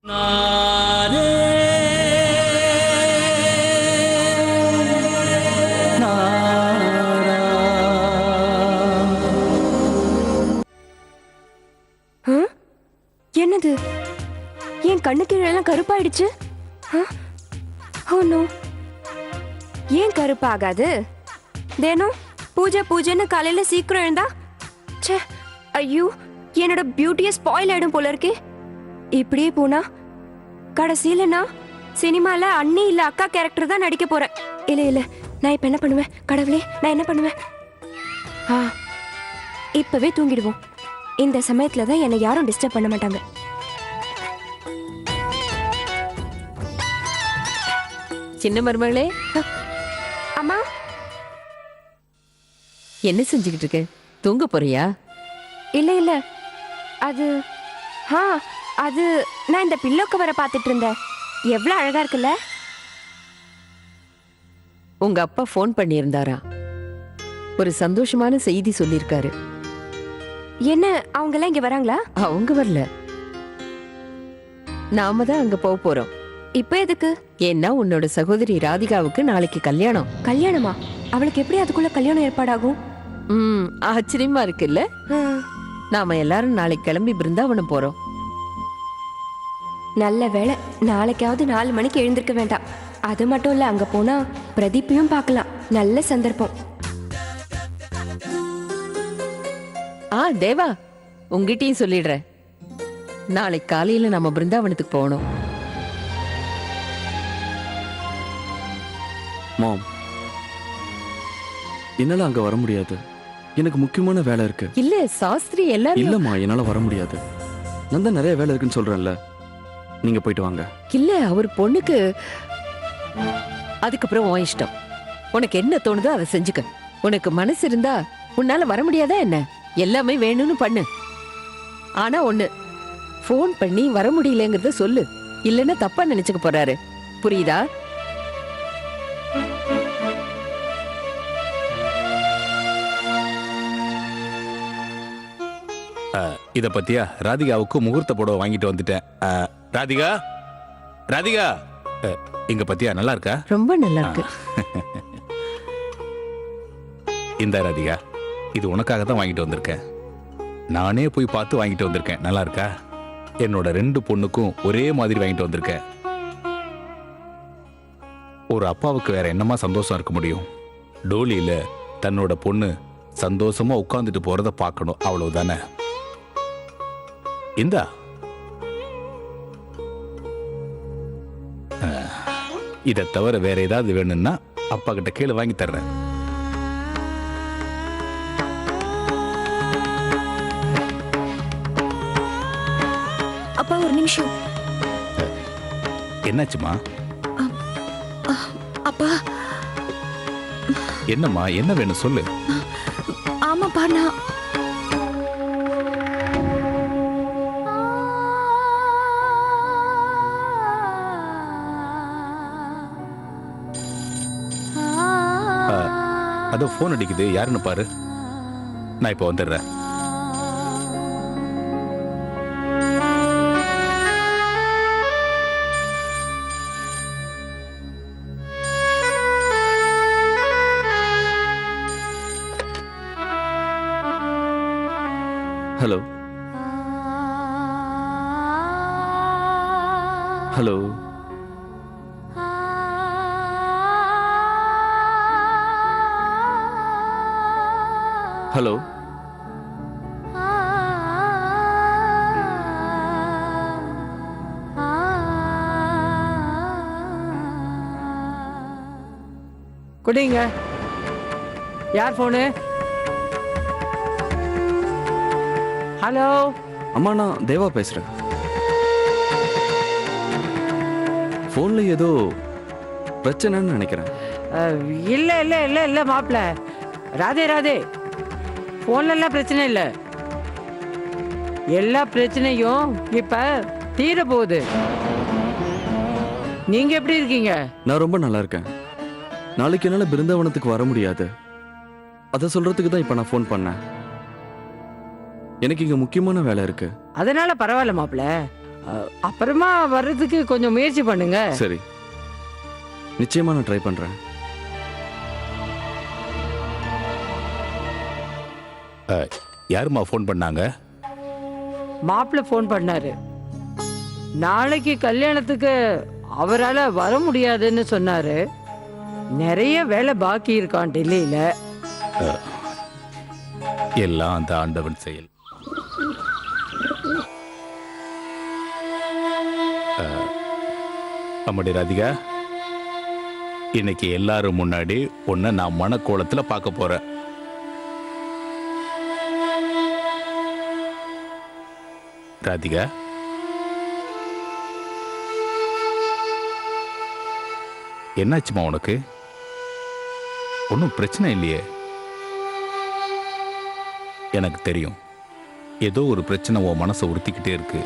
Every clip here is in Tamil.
என்னது? என் கண்ணு கீழெல்லாம் கருப்பாயிடுச்சு. ஏன் கருப்பாகாது? தினம் பூஜை பூஜைன்னு காலையில சீக்கிரம் எழுந்தா ச்சே, ஐயோ என்னோட பியூட்டியை ஸ்பாயில் ஆயிடும் போல இருக்கே. இப்படியே போனா கடைசியில நான் சினிமால அண்ணி இல்ல அக்கா கேரக்டர் தான் நடிக்க போறேன். இல்ல இல்ல, நான் இப்ப என்ன பண்ணுவேன்? கடவுளே, நான் என்ன பண்ணுவேன்? இப்பவே தூங்கிடுவோம். இந்த சமயத்துல தான் என்னை யாரும் டிஸ்டர்ப் பண்ண மாட்டாங்க. சின்ன மருமகளே, அம்மா என்ன செஞ்சுக்கிட்டு இருக்க? தூங்க போறியா? இல்ல இல்ல, அது அது நான் இந்த பில்லோ கவரை பார்த்துட்டு இருந்தேன். எவ்வளவு அழகா இருக்குல்ல? உங்க அப்பா ஃபோன் பண்ணியிருந்தாரா? ஒரு சந்தோஷமான செய்தி சொல்லியிருக்காரு. என்ன, அவங்க எல்லாம் இங்க வராங்களா? அவங்க வரல, நாம தான் அங்க போக போறோம். இப்ப எதுக்கு? ஏன்னா உன்னோட சகோதரி ராதிகாவுக்கு நாளைக்கு கல்யாணம். கல்யாணமா? அவளுக்கு எப்படி அதுக்குள்ள கல்யாணம் ஏற்பாடாகும்? ஆச்சரியமா இருக்குல்ல? நாம எல்லாரும் நாளைக்கு கிளம்பி பிருந்தாவனம் போறோம். நல்ல வேளை, நாளைக்காவது 4 மணிக்கு எழுந்திருக்க வேண்டாம். அது மட்டும் இல்ல, அங்க போனா பிரதீப்பையும் பார்க்கலாம். நல்ல சந்தர்ப்பம். தேவா, உங்ககிட்டயும் சொல்லிடுறேன், நாளைக்கு காலையில நம்ம பிருந்தாவனத்துக்கு போகணும். மாம், என்னால அங்க வர முடியாது. எனக்கு முக்கியமான வேலை இருக்கு. இல்ல சாஸ்திரி எல்லாரும். இல்லம்மா, என்னால வர முடியாது. நான் தான் நிறைய வேலை இருக்குன்னு சொல்றேன்ல. நீங்க போயிட்டு வாங்க. இல்ல, அவர் பொண்ணுக்கு. அதுக்கப்புறம் உன் இஷ்டம். உனக்கு என்ன தோணுதோ அதை செஞ்சுக்க. உனக்கு மனசு இருந்தா உன்னால வர முடியாதா என்ன? எல்லாமே வேணும்னு பண்ணு. ஆனா ஒண்ணு, போன் பண்ணி வர முடியலங்கிறத சொல்லு. இல்லன்னா தப்பா நினைச்சுக்க போறாரு. புரியுதா? இத பத்தியா? ராதிகாவுக்கு முகூர்த்த புடவை வாங்கிட்டு வந்துட்டேன். ராதிகா, ராதிகா, இங்க பத்தியா? நல்லா இருக்கா? ரொம்ப நல்லா இருக்கு. இந்த ராதிகா, இது உனக்காக தான் வாங்கிட்டு வந்திருக்கேன். நானே போய் பார்த்து வாங்கிட்டு வந்திருக்கேன். நல்லா இருக்கா? என்னோட 2 பொண்ணுக்கும் ஒரே மாதிரி வாங்கிட்டு வந்திருக்கேன். ஒரு அப்பாவுக்கு வேற என்னமா சந்தோஷம் இருக்க முடியும்? டோலியில தன்னோட பொண்ணு சந்தோஷமா உட்கார்ந்துட்டு போறத பார்க்கணும், அவ்வளவுதானே. இந்தா, இதை தவிர வேற ஏதாவது வேணும்னா அப்பா கிட்ட கீழே வாங்கி தர்றேன். அப்பா ஒரு நிமிஷம். என்னாச்சுமா? அப்பா. என்னம்மா, என்ன வேணும் சொல்லு. ஆமாப்பா, நான் அதோ போன் அடிக்குது, யாருன்னு பாரு. நான் இப்ப வந்துடுறேன். Hello hello. ஹலோ. குடிங்க. யார் போனு? ஹலோ. அம்மா, நான் தேவா பேசுறேன். போன்ல ஏதோ பிரச்சனைன்னு நினைக்கிறேன். இல்ல இல்ல இல்ல இல்ல மாப்பிள்ள, ராதே ராதே. போன்ல எல்லாம் பிரச்சனை இல்ல. எல்லா பிரச்சனையும் இப்ப தீர போகுது. நீங்க எப்படி இருக்கீங்க? நான் ரொம்ப நல்லா இருக்கேன். நாளைக்கு என்னால பிருந்தாவனத்துக்கு வர முடியாது. அதை சொல்றதுக்கு தான் இப்ப நான் ஃபோன் பண்ணேன். எனக்கு இங்க முக்கியமான வேலை இருக்கு. அதனால பரவாயில்ல மாப்பிள்ள. அப்புறமா வர்றதுக்கு கொஞ்சம் முயற்சி பண்ணுங்க. சரி, நிச்சயமா நான் ட்ரை பண்றேன். யாரும்மா ஃபோன் பண்ணாங்க? மாப்பிள்ளை ஃபோன் பண்ணாரு. நாளைக்கு கல்யாணத்துக்கு அவரால் வர முடியாதுன்னு சொன்னாரு. நிறைய வேலை பாக்கி இருக்கான் டெல்லியில. எல்லாம் அந்த ஆண்டவன் செயல். அம்மாடி ராதிகா, இன்னைக்கு எல்லாரும் முன்னாடி உன்னை நான் மனக்கோலத்துல பார்க்க போறேன். ராதிகா, என்னாச்சுமா உனக்கு? ஒன்றும் பிரச்சனை இல்லையே? எனக்கு தெரியும், ஏதோ ஒரு பிரச்சனை உன் மனசை உறுத்திக்கிட்டே இருக்கு.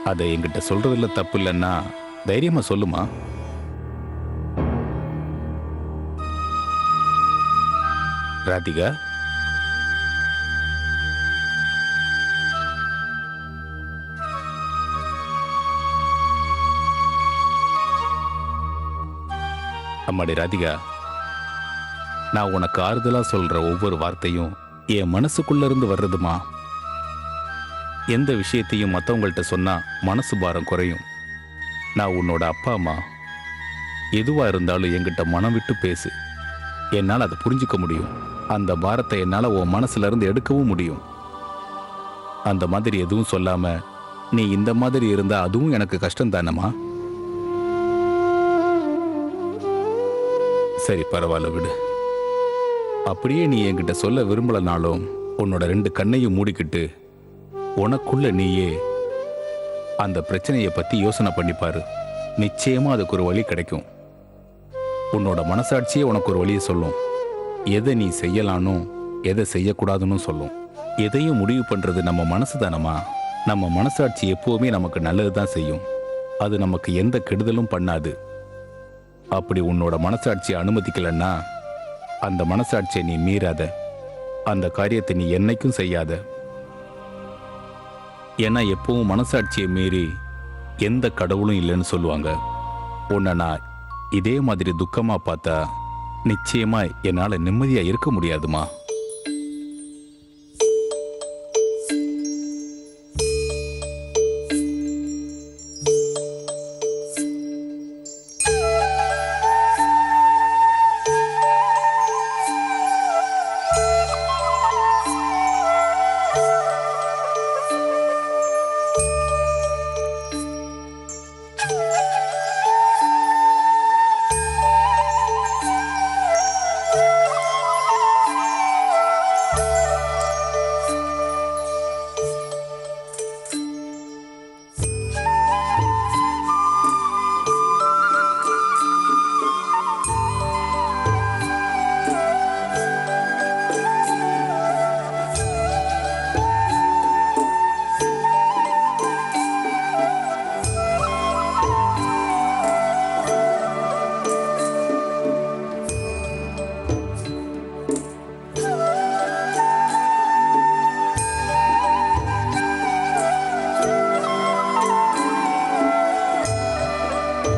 அதை என்கிட்ட சொல்றதுல தப்பு இல்லைன்னா தைரியமா சொல்லுமா. ராதிகா, அம்மாடி ராதிகா, நான் உனக்கு ஆறுதலா சொல்ற ஒவ்வொரு வார்த்தையும் என் மனசுக்குள்ள இருந்து வர்றதுமா. எந்த விஷயத்தையும் மற்றவங்கள்ட்ட சொன்னா மனசு பாரம் குறையும். நான் உன்னோட அப்பா அம்மா. எதுவா இருந்தாலும் என்கிட்ட மனம் விட்டு பேசு. என்னால் அதை புரிஞ்சுக்க முடியும். அந்த பாரத்தை என்னால் உன் மனசுல இருந்து எடுக்கவும் முடியும். அந்த மாதிரி எதுவும் சொல்லாம நீ இந்த மாதிரி இருந்தா அதுவும் எனக்கு கஷ்டம் தானம்மா. சரி, பரவாயில்ல, விடு. அப்படியே நீ என்கிட்ட சொல்ல விரும்பலனாலும் உன்னோட 2 கண்ணையும் மூடிக்கிட்டு உனக்குள்ள நீயே அந்த பிரச்சனையை பத்தி யோசனை பண்ணிப்பாரு. நிச்சயமா அதுக்கு ஒரு வழி கிடைக்கும். உன்னோட மனசாட்சியே உனக்கு ஒரு வழியை சொல்லும். எதை நீ செய்யலானோ எதை செய்யக்கூடாதுன்னு சொல்லும். எதையும் முடிவு பண்றது நம்ம மனசு தானம்மா. நம்ம மனசாட்சி எப்பவுமே நமக்கு நல்லது தான் செய்யும். அது நமக்கு எந்த கெடுதலும் பண்ணாது. அப்படி உன்னோட மனசாட்சியை அனுமதிக்கலன்னா அந்த மனசாட்சியை நீ மீறாத. அந்த காரியத்தை நீ என்னைக்கும் செய்யாத. ஏன்னா எப்பவும் மனசாட்சியை மீறி எந்த கடவுளும் இல்லைன்னு சொல்லுவாங்க. உன்னை நான் இதே மாதிரி துக்கமா பார்த்தா நிச்சயமா என்னால நிம்மதியா இருக்க முடியாதுமா.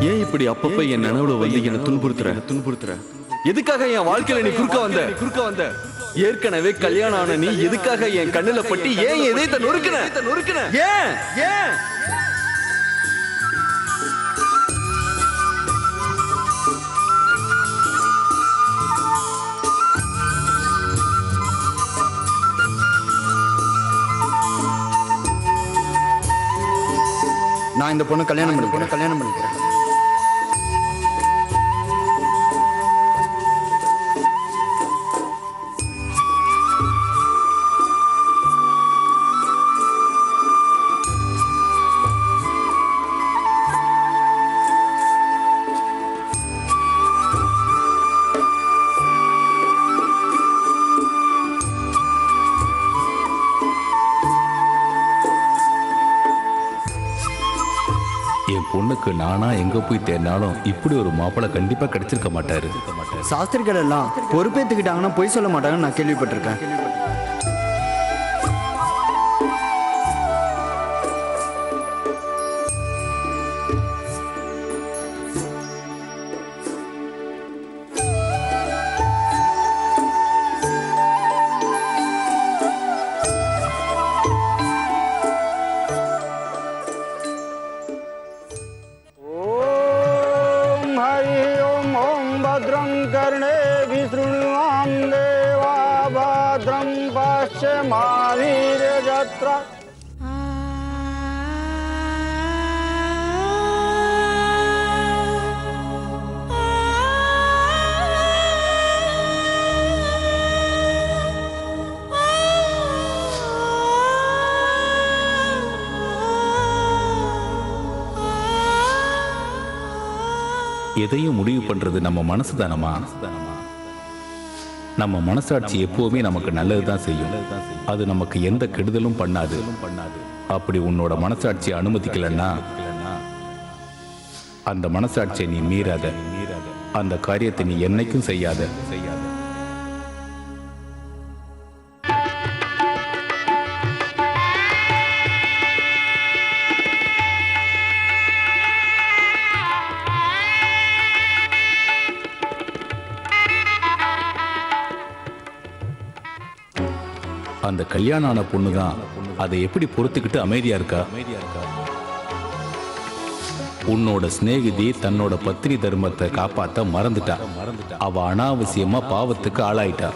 ஏன் இப்படி அப்பப்ப என் நினைவுல வந்து என்ன துன்புறுத்துற? எதுக்காக என் வாழ்க்கையில நீ குறுக்க வந்த? ஏற்கனவே கல்யாணம் ஆன நீ எதுக்காக என் கண்ணுல பட்டு ஏன் எதை நொறுக்குன? ஏன்? நான் இந்த பொண்ணு கல்யாணம் பண்ணிக்கிறேன். என் பொண்ணுக்கு நானா எங்க போய் தேடினாலும் இப்படி ஒரு மாப்பிள்ளை கண்டிப்பா கிடைச்சிருக்க மாட்டாரு. சாஸ்திரிகள் எல்லாம் பொறுப்பேற்றுக்கிட்டாங்கன்னா பொய் சொல்ல மாட்டாங்கன்னு நான் கேள்விப்பட்டிருக்கேன். வீரயாத்ரா. எதையும் முடிவு பண்றது நம்ம மனசு தானமா? நம்ம மனசாட்சி எப்பவுமே நமக்கு நல்லதுதான் செய்யும். அது நமக்கு எந்த கெடுதலும் பண்ணாது. அப்படி உன்னோட மனசாட்சியை அனுமதிக்கலன்னா அந்த மனசாட்சியை நீ மீறாத. அந்த காரியத்தை நீ என்னைக்கும் செய்யாத. அந்த கல்யாணம் ஆன பொண்ணு தான் அதை எப்படி பொறுத்துக்கிட்டு அமைதியா இருக்கா? உன்னோட சிநேகிதி தன்னோட பத்தினி தர்மத்தை காப்பாத்த மறந்துட்டா. அவ அனாவசியமா பாவத்துக்கு ஆளாயிட்டா.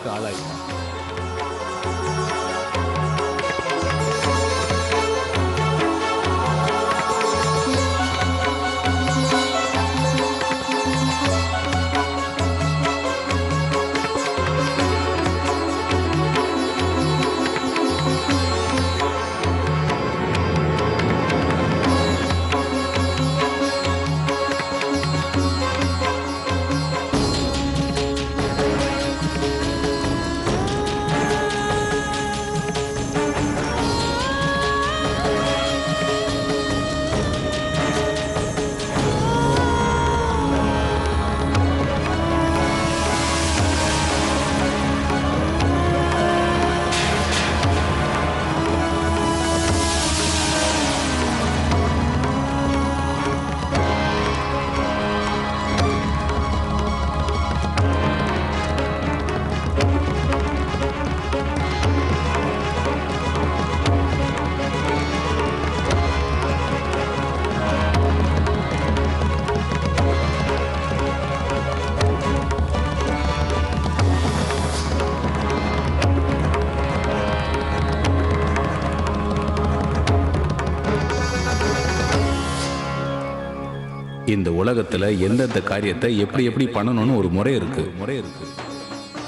இந்த உலகத்துல எந்தெந்த காரியத்தை எப்படி எப்படி பண்ணணும்னு ஒரு முறை இருக்கு.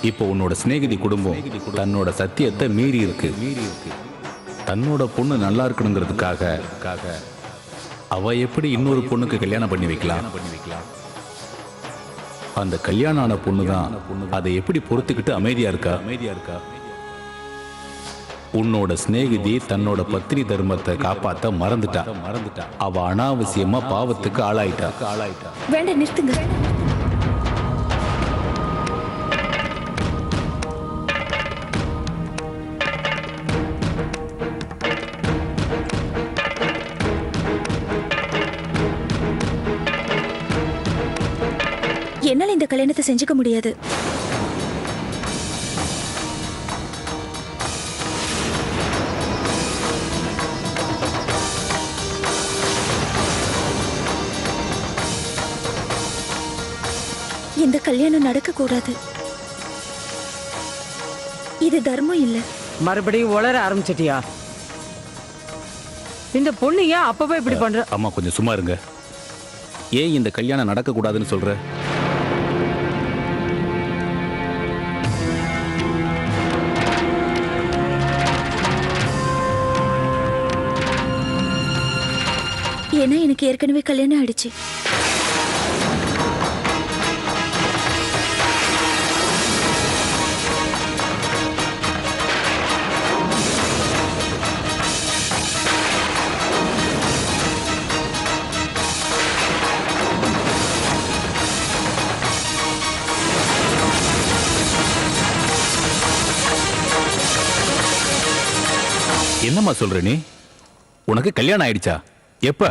இப்போ உன்னோட சிநேகிதி குடும்பம் தன்னோட சத்தியத்தை மீறி இருக்கு. தன்னோட பொண்ணு நல்லா இருக்கணுங்கிறதுக்காக அவ எப்படி இன்னொரு பொண்ணுக்கு கல்யாணம் பண்ணி வைக்கலாம்? அந்த கல்யாணம் ஆன பொண்ணு தான் அதை எப்படி பொறுத்துக்கிட்டு அமைதியா இருக்கா? உன்னோட சிநேகிதி தன்னோட பத்தினி தர்மத்தை காப்பாத்த மறந்துட்டா. அவ அனாவசியமா பாவத்துக்கு ஆளாயிட்டா. வேண்டாம், நிறுத்துங்க. என்னால இந்த கல்யாணத்தை செஞ்சுக்க முடியாது. இந்த கல்யாணம் நடக்க கூடாது. இது தர்மம் இல்ல. மறுபடியும் உளர ஆரம்பிச்சிட்டியா? இந்த பொண்ணு ஏன் அப்பவே இப்படி பண்ற? அம்மா கொஞ்சம் சும்மா இருங்க. ஏன் இந்த கல்யாணம் நடக்க கூடாதுன்னு சொல்ற? ஏன்னா எனக்கு ஏற்கனவே கல்யாணம் ஆயிடுச்சு. என்னம்மா சொல்ற நீ? உனக்கு கல்யாணம் ஆயிடுச்சா? எப்ப?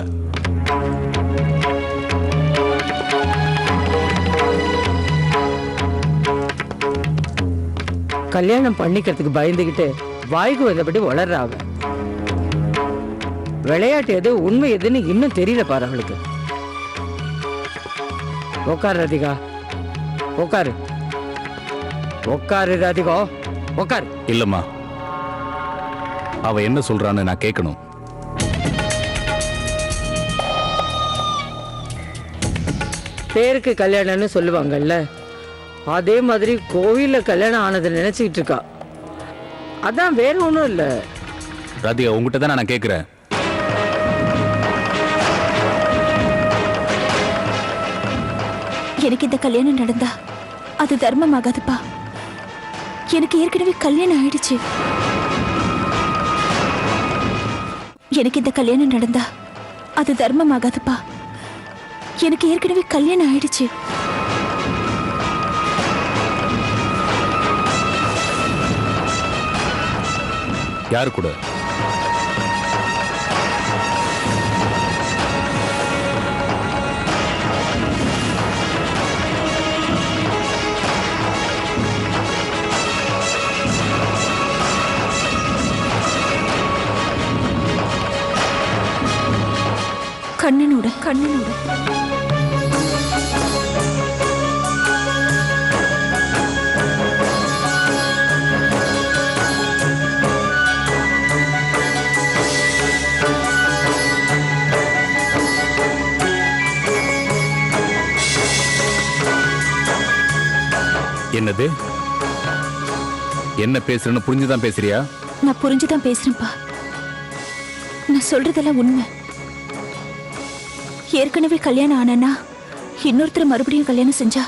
கல்யாணம் பண்ணிக்கிறதுக்கு பயந்துகிட்டு வாய்க்கு வந்தபடி வளர்றாங்க. விளையாட்டு எது உண்மை எதுன்னு இன்னும் தெரியல பாரு அவளுக்கு. உட்காரு ராதிகா, உட்காரு. உட்காரு ராதிகா, உட்காரு. இல்லம்மா, அவ என்ன சொல்றான்னு நான் கேட்கணும். பேருக்கு கல்யாணம்னு சொல்லுவாங்கல்ல, அதே மாதிரி கோவில்ல கல்யாணம் ஆனதை நினைச்சுக்கிட்டு இருக்கா. அதான், வேற ஒன்றும் இல்லை. ராதிகா, உங்ககிட்ட தான் நான் கேட்கிறேன். எனக்கு இந்த கல்யாணம் நடந்தா அது தர்மமாகாதுப்பா. எனக்கு ஏற்கனவே கல்யாணம் ஆயிடுச்சு. எனக்கு இந்த கல்யாணம் நடந்தா அது தர்மமாகாதுப்பா. எனக்கு ஏற்கனவே கல்யாணம் ஆயிடுச்சு. யாரு கூட? கண்ணனோட கண்ணனோட என்னது? என்ன பேசுறேன்னு புரிஞ்சுதான் பேசுறியா? நான் புரிஞ்சுதான் பேசுறேன்ப்பா. நான் சொல்றதெல்லாம் உண்மை. ஏற்கனவே கல்யாணம் ஆனா இன்னொருத்தர் மறுபடியும் கல்யாணம் செஞ்சா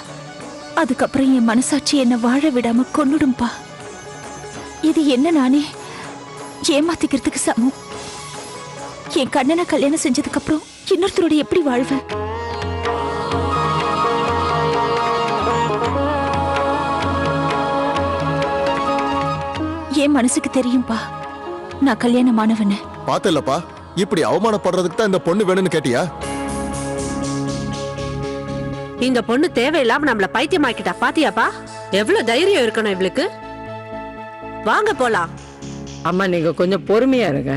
அதுக்கப்புறம் என் மனசாட்சி என்ன வாழ விடாம கொன்னுடும்பா. இது என்ன நானே ஏமாத்திக்கிறதுக்கு சமம். என் கண்ணனை கல்யாணம் செஞ்சதுக்கு அப்புறம் இன்னொருத்தரோட எப்படி வாழ்வேன்? என் மனசுக்கு தெரியும்பா நான் கல்யாணமானவன. பாத்தலப்பா, இப்படி அவமானப்படுறதுக்கு தான் இந்த பொண்ணு வேணும்னு கேட்டியா? இந்த பொண்ணு தேவையில்லாம நம்மள பைத்தியமாக்கிட்டா. பாத்தியாப்பா, எவ்வளவு தைரியம் இருக்கணும் இவளுக்கு. வாங்க போலாம். அம்மா, நீங்க கொஞ்சம் பொறுமையா இருங்க.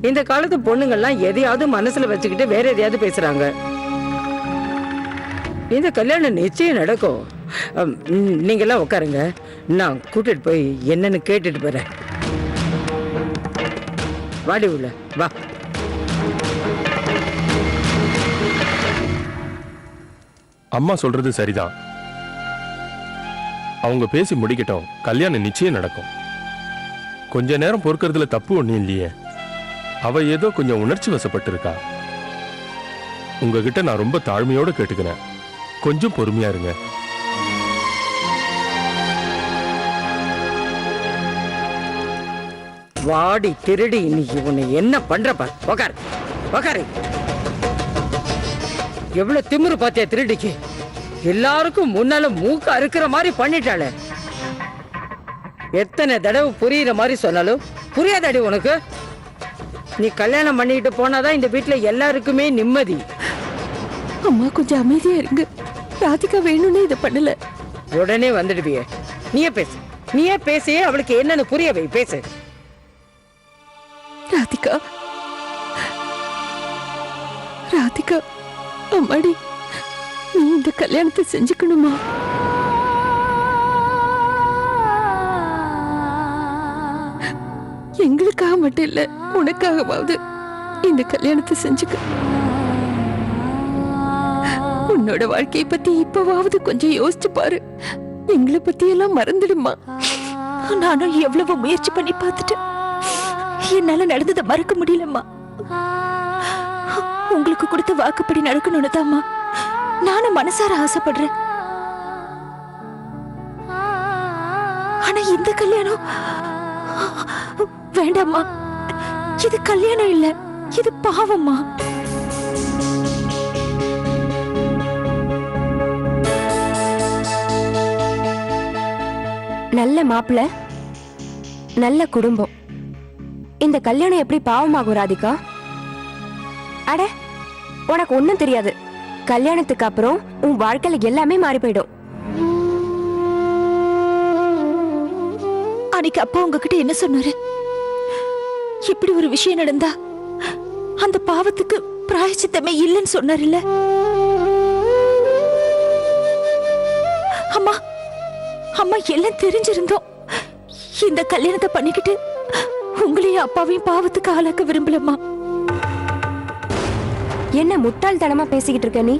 இந்த காலத்து பொண்ணுங்கள்லாம் எதையாவது மனசுல வச்சுக்கிட்டு வேற எதையாவது பேசுறாங்க. இந்த கல்யாணம் நிச்சயம் நடக்கும். நீங்க எல்லாம் உட்காருங்க, நான் கூட்டிட்டு போய் என்னன்னு கேட்டுட்டு போறேன். வாடி உள்ள வா. அம்மா சொல்றது சரிதான். அவங்க பேசி முடிக்கட்டும், கல்யாணம் நிச்சயம் நடக்கும். கொஞ்ச நேரம் பொறுக்கிறதுல தப்பு ஒண்ணும் இல்லையே. அவ ஏதோ கொஞ்சம் உணர்ச்சி வசப்பட்டு இருக்கா. உங்ககிட்ட நான் ரொம்ப தாழ்மையோட கேட்டுக்கிறேன், கொஞ்சம் பொறுமையா இருங்க. வாடி திருடி, இன்னைக்கு உன்னை என்ன பண்றப்ப. உக்காரு உக்காரு. எவ்வளவு திமிரு பாத்தியா திருடிக்கு. எல்லாருக்கும் முன்னால மூக்க அறுக்கிற மாதிரி பண்ணிட்டாளே. எத்தனை தடவை புரியுற மாதிரி சொன்னாலும் புரியாதாடி உனக்கு. நீ கல்யாணம் பண்ணிட்டு போனாதான் இந்த வீட்டுல எல்லாருக்குமே நிம்மதி. அம்மா கொஞ்சம் அமைதியா இருங்க. ராதிகா வேணும்னு இதை பண்ணல. உடனே வந்துடுவியே. நீயே பேசி அவளுக்கு என்னன்னு புரிய வை. பேசு ராதிகா. ராதிகா, அம்மாடி, நீ இந்த கல்யாணத்தை செஞ்சுக்கணுமா? எங்களுக்காக மட்டும் இல்ல, உனக்காகவாவது இந்த கல்யாணத்தை செஞ்சுக்க. உன்னோட வாழ்க்கையை பத்தி இப்பவாவது கொஞ்சம் யோசிச்சு பாரு. எங்களை பத்தி எல்லாம் மறந்துடுமா. நானும் எவ்வளவு முயற்சி பண்ணி பார்த்துட்டேன். என்னால நடந்ததை மறக்க முடியலம்மா. உங்களுக்கு கொடுத்த வாக்குப்படி நடக்கணும்னு தான்மா நானும் மனசார ஆசைப்படுறேன். ஆனா இந்த கல்யாணம் வேண்டாம்மா. இது கல்யாணம் இல்ல, இது பாவம்மா. நல்ல மாப்பிள்ள, நல்ல குடும்பம். இந்த கல்யாணம் எப்படி பாவமாகும் ராதிகா? அட, உனக்கு ஒண்ணும் தெரியாது. கல்யாணத்துக்கு அப்புறம் உன் வாழ்க்கையில எல்லாமே மாறி போயிடும். அன்னைக்கு அப்பா உங்ககிட்ட என்ன சொன்னாரு? இப்படி ஒரு விஷயம் நடந்தா அந்த பாவத்துக்கு பிராயச்சித்தமே இல்லைன்னு சொன்னார்ல. அம்மா அம்மா எல்லாம் தெரிஞ்சிருந்தோம் இந்த கல்யாணத்தை பண்ணிக்கிட்டு உங்களையும் அப்பாவையும் பாவத்துக்கு ஆளாக்க விரும்பலம்மா. என்ன முட்டாள்தனமா பேசிக்கிட்டு இருக்க நீ?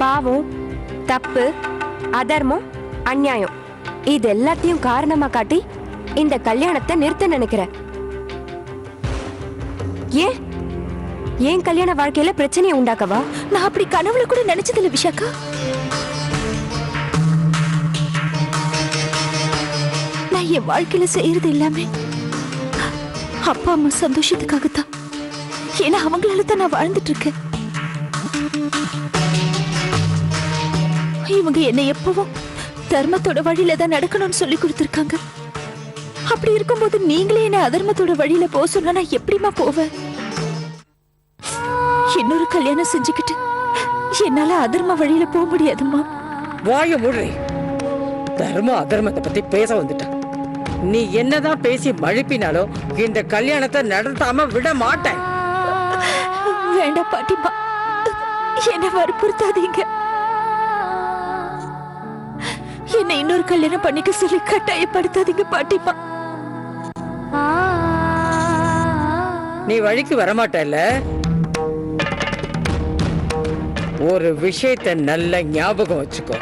பாவம், தப்பு, அதர்மம், அநியாயம் இது எல்லாத்தையும் காரணமா காட்டி இந்த கல்யாணத்தை நிறுத்த நினைக்கிற. ஏன் கல்யாண வாழ்க்கையில பிரச்சனையை உண்டாக்கவா? நான் அப்படி கனவுல கூட நினைச்சதில்ல விஷாக்கா. நான் என் வாழ்க்கையில செய்யறது எல்லாமே அப்பா அம்மா சந்தோஷத்துக்காகத்தான். ஏன்னா அவங்களால தான் நான் வாழ்ந்துட்டு இருக்கேன். இவங்க என்னை எப்பவும் தர்மத்தோட வழியில தான் நடக்கணும்னு சொல்லி கொடுத்திருக்காங்க. அப்படி இருக்கும்போது நீங்களே என்ன அதர்மத்தோட வழியில போக சொன்னா நான் எப்படிமா போவேன்? இன்னொரு கல்யாணம் செஞ்சுக்கிட்டு என்னால அதர்ம வழியில போக முடியாதுமா. வாய மூடுறி. தர்ம அதர்மத்தை பத்தி பேச வந்துட்ட. நீ என்னதான் பேசி மழுப்பினாலும் இந்த கல்யாணத்தை நடத்தாம விட மாட்டேன். வேண்டாம் பாட்டிமா, என்ன வற்புறுத்தாதீங்க. என்ன இன்னொரு கல்யாணம் பண்ணிக்க சொல்லி கட்டாயப்படுத்தாதீங்க பாட்டிமா. நீ வழிக்கு வரமாட்டல்ல? ஒரு விஷயத்தை நல்ல ஞாபகம் வச்சுக்கோ.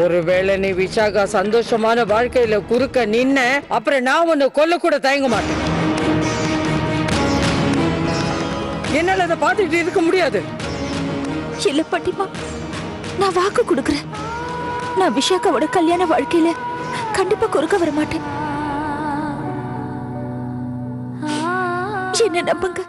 ஒருவேளை நீ விஷாகா சந்தோஷமான வாழ்க்கையில குறுக்க நின்ன அப்புறம் நான் உன்னை கொல்ல கூட தயங்க மாட்டேன். என்னால அதை பார்த்துட்டு இருக்க முடியாது. இல்ல பாட்டிமா, நான் வாக்கு கொடுக்கறேன். நான் விஷாக்காவோட கல்யாண வாழ்க்கையில கண்டிப்பா குறுக்க வர மாட்டேன். என்ன நம்புங்க.